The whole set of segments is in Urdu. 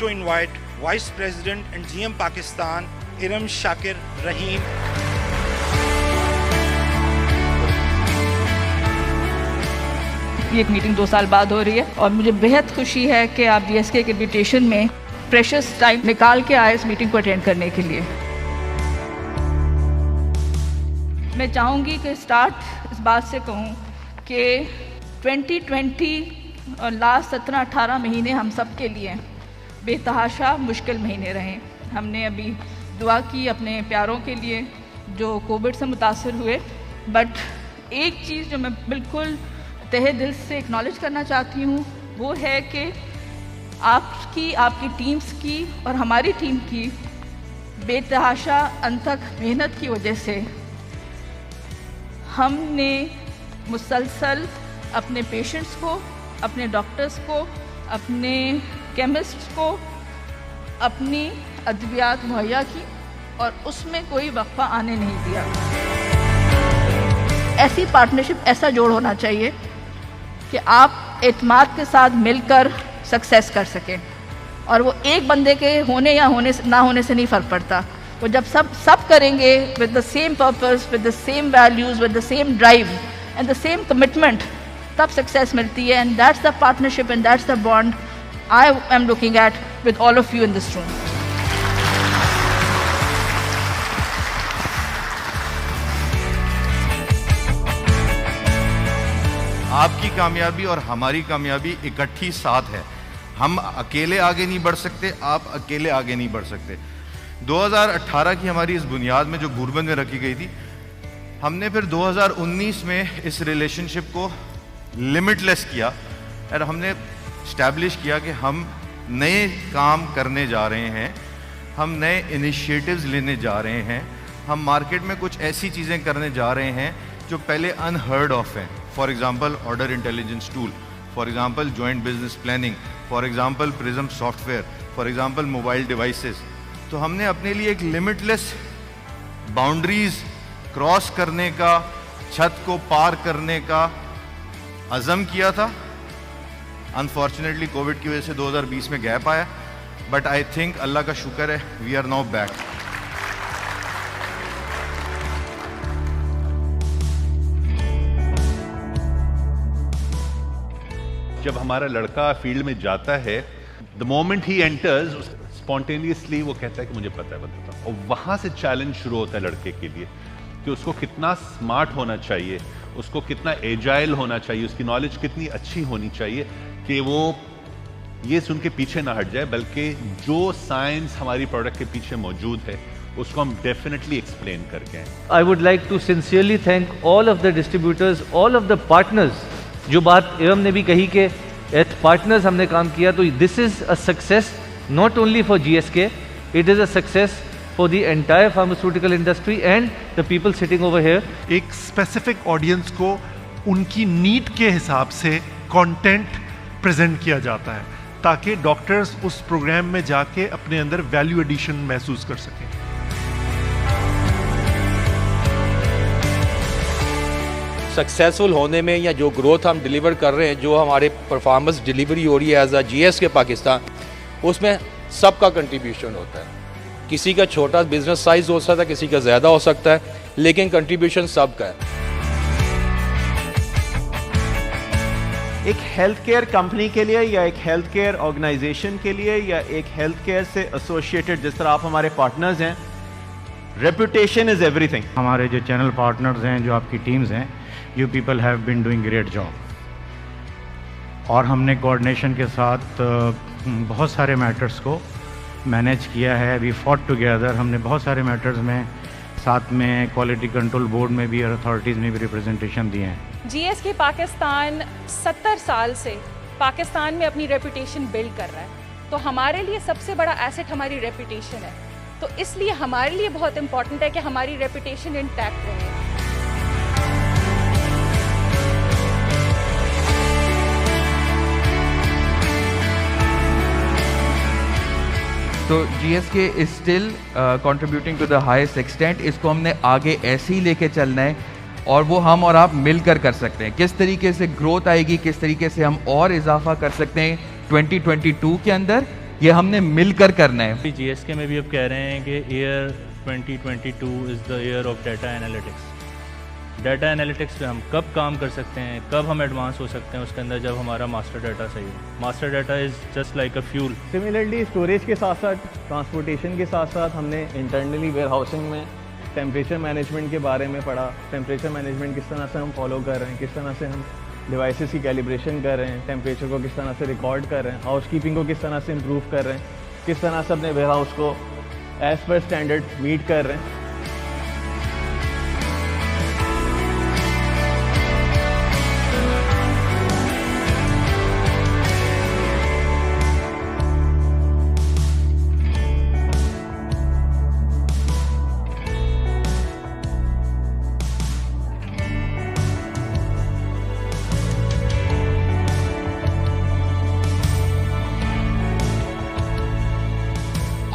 to invite Vice President and GM Pakistan, Iram Shakir Rahim. یہ ایک میٹنگ 2 سال بعد ہو رہی ہے اور مجھے بہت خوشی ہے کہ آپ جی ایس کے انویٹیشن میں پریشس ٹائم نکال کے آئے اس میٹنگ کو اٹینڈ کرنے کے لیے. میں چاہوں گی کہ اسٹارٹ اس بات سے کہوں کہ 2020 اور لاسٹ 17-18 مہینے ہم سب کے لیے بے تحاشا مشکل مہینے رہے. ہم نے ابھی دعا کی اپنے پیاروں کے لیے جو کووڈ سے متاثر ہوئے، بٹ ایک چیز جو میں بالکل تہہ دل سے اکنالج کرنا چاہتی ہوں وہ ہے کہ آپ کی ٹیمز کی اور ہماری ٹیم کی بے تحاشا انتھک محنت کی وجہ سے ہم نے مسلسل اپنے پیشنٹس کو، اپنے ڈاکٹرز کو، اپنے کیمسٹ کو اپنی ادویات مہیا کی اور اس میں کوئی وقفہ آنے نہیں دیا. ایسی پارٹنرشپ، ایسا جوڑ ہونا چاہیے کہ آپ اعتماد کے ساتھ مل کر سکسیس کر سکیں. اور وہ ایک بندے کے ہونے یا نہ ہونے سے نہیں فرق پڑتا. وہ جب سب کریں گے with the same purpose, with the same values, with the same drive and the same commitment, تب سکسیس ملتی ہے. And that's the partnership and that's the bond I am looking at with all of you in this room. آپ کی کامیابی اور ہماری کامیابی اکٹھی ساتھ ہے. ہم اکیلے آگے نہیں بڑھ سکتے، آپ اکیلے آگے نہیں بڑھ سکتے. 2018 کی ہماری اس بنیاد میں جو گوربند میں رکھی گئی تھی، ہم نے پھر 2019 میں اس ریلیشن شپ کو لمٹ لیس کیا اور ہم نے اسٹیبلش کیا کہ ہم نئے کام کرنے جا رہے ہیں، ہم نئے انیشیٹوز لینے جا رہے ہیں، ہم مارکیٹ میں کچھ ایسی چیزیں کرنے جا رہے ہیں جو پہلے انہرڈ آف ہیں. For example order intelligence tool, for example joint business planning, for example prism software, for example mobile devices. تو ہم نے اپنے لیے ایک لمٹ لیس باؤنڈریز کراس کرنے کا، چھت کو پار کرنے کا عزم کیا تھا. انفارچونیٹلی کووڈ کی وجہ سے 2020 میں گیپ آیا، بٹ آئی تھنک اللہ کا شکر ہے وی آر ناؤ بیک. جب ہمارا لڑکا فیلڈ میں جاتا ہے، the moment he enters, spontaneously وہ کہتا ہے کہ مجھے پتہ ہے بتاتا. اور وہاں سے چیلنج شروع ہوتا ہے لڑکے کے لیے کہ اس کو کتنا سمارٹ ہونا چاہیے، اس کو کتنا ایجائل ہونا چاہیے، اس کی نالج کتنی اچھی ہونی چاہیے کہ وہ یہ سن کے پیچھے نہ ہٹ جائے، بلکہ جو سائنس ہماری پروڈکٹ کے پیچھے موجود ہے اس کو ہم ڈیفینیٹلی ایکسپلین کر کے آئیں. I would like to sincerely thank all of the distributors, all of the partners. جو بات ارم نے بھی کہی کہ ایٹ پارٹنرز ہم نے کام کیا، تو this is a success not only for G S K, it is a success for the entire pharmaceutical industry and the people sitting over here. ایک اسپیسیفک آڈینس کو ان کی نیڈ کے حساب سے کانٹینٹ پریزنٹ کیا جاتا ہے تاکہ ڈاکٹرز اس پروگرام میں جا کے اپنے اندر ویلیو ایڈیشن محسوس کر سکیں. سکسیزفل ہونے میں یا جو گروتھ ہم ڈیلیور کر رہے ہیں، جو ہمارے پرفارمنس ڈیلیوری ہو رہی ہے ایز اے جی ایس کے پاکستان، اس میں سب کا کنٹریبیوشن ہوتا ہے. کسی کا چھوٹا بزنس سائز ہو سکتا ہے، کسی کا زیادہ ہو سکتا ہے، لیکن کنٹریبیوشن سب کا ہے. ایک ہیلتھ کیئر کمپنی کے لیے یا ایک ہیلتھ کیئر آرگنائزیشن کے لیے یا ایک ہیلتھ کیئر سے ایسوسیٹڈ جس طرح آپ ہمارے پارٹنرز ہیں، ریپوٹیشن از ایوری تھنگ. ہمارے جو چینل پارٹنرز ہیں، جو آپ کی ٹیمز ہیں، you people have been doing great job. اور ہم نے کوآرڈینیشن کے ساتھ بہت سارے میٹرز کو مینیج کیا ہے. وی فاٹ ٹوگیدر. ہم نے بہت سارے میٹرز میں ساتھ میں کوالٹی کنٹرول بورڈ میں بھی اور اتھارٹیز میں بھی ریپرزنٹیشن دیے ہیں. جی ایس کے پاکستان 70 سال سے پاکستان میں اپنی ریپوٹیشن بلڈ کر رہا ہے، تو ہمارے لیے سب سے بڑا ایسٹ ہماری ریپوٹیشن ہے. تو اس لیے ہمارے لیے بہت امپورٹنٹ ہے کہ ہماری ریپوٹیشن انٹیکٹ رہے. تو G S K is still contributing to the highest extent. اس کو ہم نے آگے ایسے ہی لے کے چلنا ہے اور وہ ہم اور آپ مل کر سکتے ہیں. کس طریقے سے گروتھ آئے گی، کس طریقے سے ہم اور اضافہ کر سکتے ہیں 2022 کے اندر، یہ ہم نے مل کر کرنا ہے. جی ایس کے میں بھی اب کہہ رہے ہیں کہ year 2022 is the year of data analytics. Data analytics پہ ہم کب کام کر سکتے ہیں, کب ہم ایڈوانس ہو سکتے ہیں اس کے اندر, جب ہمارا ماسٹر ڈیٹا صحیح ہو. Master data is just like a fuel. Similarly storage کے ساتھ ساتھ ٹرانسپورٹیشن کے ساتھ ساتھ ہم نے انٹرنلی ویئر ہاؤسنگ میں ٹیمپریچر مینجمنٹ کے بارے میں پڑھا. ٹیمپریچر مینجمنٹ کس طرح سے ہم فالو کر رہے ہیں, کس طرح سے ہم ڈیوائسز کی کیلیبریشن کر رہے ہیں, ٹیمپریچر کو کس طرح سے ریکارڈ کر رہے ہیں, ہاؤس کیپنگ کو کس طرح سے امپروو کر رہے ہیں, کس طرح سے اپنے ویئر ہاؤس کو ایز پر اسٹینڈرڈ میٹ کر رہے ہیں.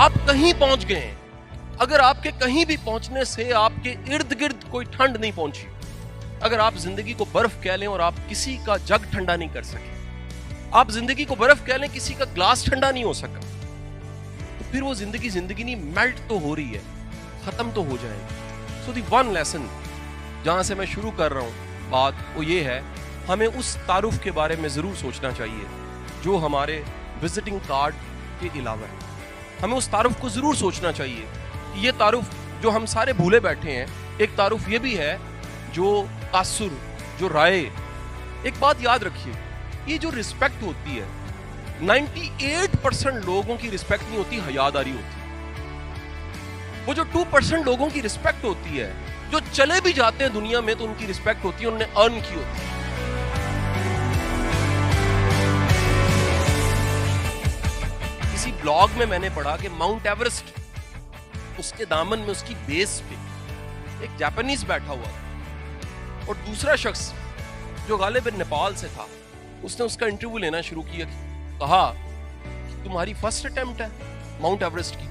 آپ کہیں پہنچ گئے ہیں, اگر آپ کے کہیں بھی پہنچنے سے آپ کے ارد گرد کوئی ٹھنڈ نہیں پہنچی, اگر آپ زندگی کو برف کہہ لیں اور آپ کسی کا جگ ٹھنڈا نہیں کر سکے, آپ زندگی کو برف کہہ لیں کسی کا گلاس ٹھنڈا نہیں ہو سکا, تو پھر وہ زندگی نہیں, میلٹ تو ہو رہی ہے, ختم تو ہو جائے گی. سو دی ون لیسن جہاں سے میں شروع کر رہا ہوں بات, وہ یہ ہے ہمیں اس تعارف کے بارے میں ضرور سوچنا چاہیے جو ہمارے وزٹنگ کارڈ کے علاوہ ہے. ہمیں اس تعارف کو ضرور سوچنا چاہیے کہ یہ تعارف جو ہم سارے بھولے بیٹھے ہیں, ایک تعارف یہ بھی ہے جو تاثر, جو رائے. ایک بات یاد رکھیے, یہ جو رسپیکٹ ہوتی ہے 98% لوگوں کی رسپیکٹ نہیں ہوتی, حیاداری ہوتی. وہ جو 2% لوگوں کی رسپیکٹ ہوتی ہے, جو چلے بھی جاتے ہیں دنیا میں تو ان کی رسپیکٹ ہوتی ہے, انہوں نے ارن کی ہوتی ہے. کسی بلاگ میں نے پڑھا کہ ماؤنٹ ایورسٹ, اس کے دامن میں اس کی بیس پہ ایک جاپانیز بیٹھا ہوا تھا اور دوسرا شخص جو غالباً نیپال سے تھا, اس نے اس کا انٹرویو لینا شروع کیا. کہا تمہاری فرسٹ اٹیمپٹ ہے ماؤنٹ ایورسٹ کی؟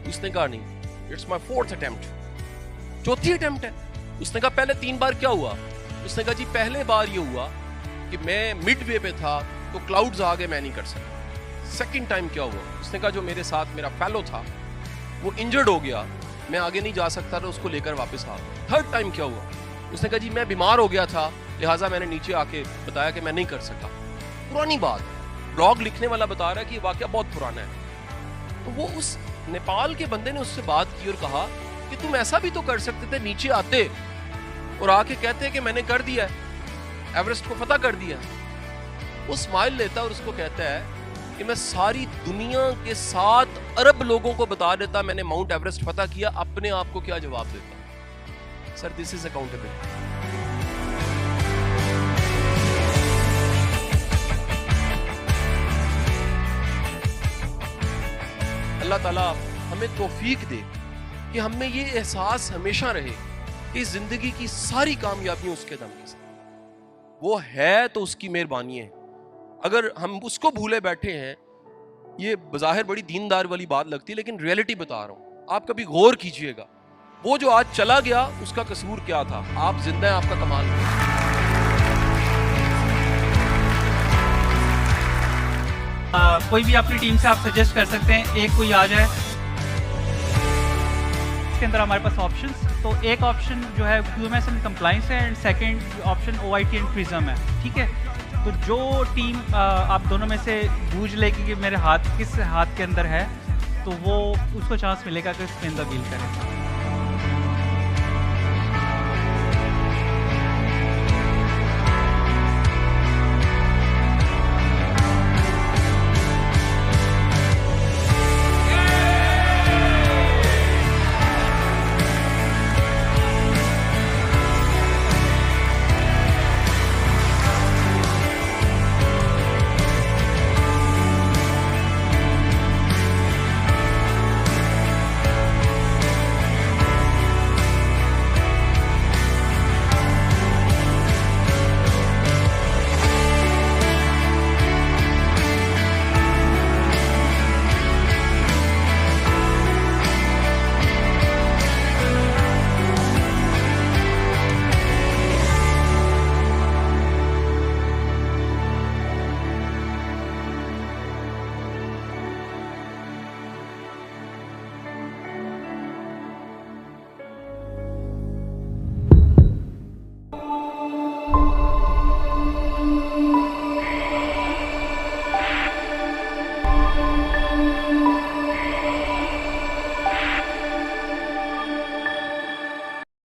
اس نے کہا نہیں, اٹس مائی فورتھ اٹیمپٹ. چوتھی اٹیمپٹ ہے؟ اس نے کہا پہلے 3 بار کیا ہوا؟ اس نے کہا جی پہلے بار یہ ہوا کہ میں مڈ وے پہ تھا تو کلاؤڈز آ گئے, میں نہیں کر سکا. سیکنڈ ٹائم کیا ہوا؟ اس نے کہا جو میرے ساتھ میرا فیلو تھا وہ انجرڈ ہو گیا, میں آگے نہیں جا سکتا تھا, اس کو لے کر واپس آ گیا. تھرڈ ٹائم کیا ہوا؟ اس نے کہا جی میں بیمار ہو گیا تھا, لہٰذا میں نے نیچے آ کے بتایا کہ میں نہیں کر سکا. پرانی بات, بلاگ لکھنے والا بتا رہا ہے کہ یہ واقعہ بہت پرانا ہے. تو وہ اس نیپال کے بندے نے اس سے بات کی اور کہا کہ تم ایسا بھی تو کر سکتے تھے, نیچے آتے اور آ کے کہتے کہ میں نے کر دیا ہے, ایورسٹ کو فتح کر دیا. وہ اسمائل لیتا اور اس کو کہتا ہے کہ میں ساری دنیا کے 7 ارب لوگوں کو بتا دیتا میں نے ماؤنٹ ایورسٹ فتح کیا, اپنے آپ کو کیا جواب دیتا؟ سر دس از اکاؤنٹیبلٹی. اللہ تعالیٰ ہمیں توفیق دے کہ ہم میں یہ احساس ہمیشہ رہے کہ زندگی کی ساری کامیابیاں اس کے دم کے ساتھ, وہ ہے تو اس کی مہربانی ہے. اگر ہم اس کو بھولے بیٹھے ہیں, یہ بظاہر بڑی دیندار والی بات لگتی ہے لیکن ریئلٹی بتا رہا ہوں, آپ کبھی غور کیجئے گا وہ جو آج چلا گیا اس کا قصور کیا تھا. آپ زندہ ہیں, آپ کا کمال ہے. کوئی بھی اپنی ٹیم سے آپ سجیسٹ کر سکتے ہیں, ایک کوئی آ جائے. اس کے اندر ہمارے پاس آپشنس, تو ایک آپشن جو ہے QMS اینڈ کمپلائنس ہے, and second option OIT and prism ہے. ٹھیک ہے, تو جو ٹیم آپ دونوں میں سے بوجھ لے کہ میرے ہاتھ کس ہاتھ کے اندر ہے, تو وہ اس کو چانس ملے گا کہ اس کے اندر ڈیل کریں.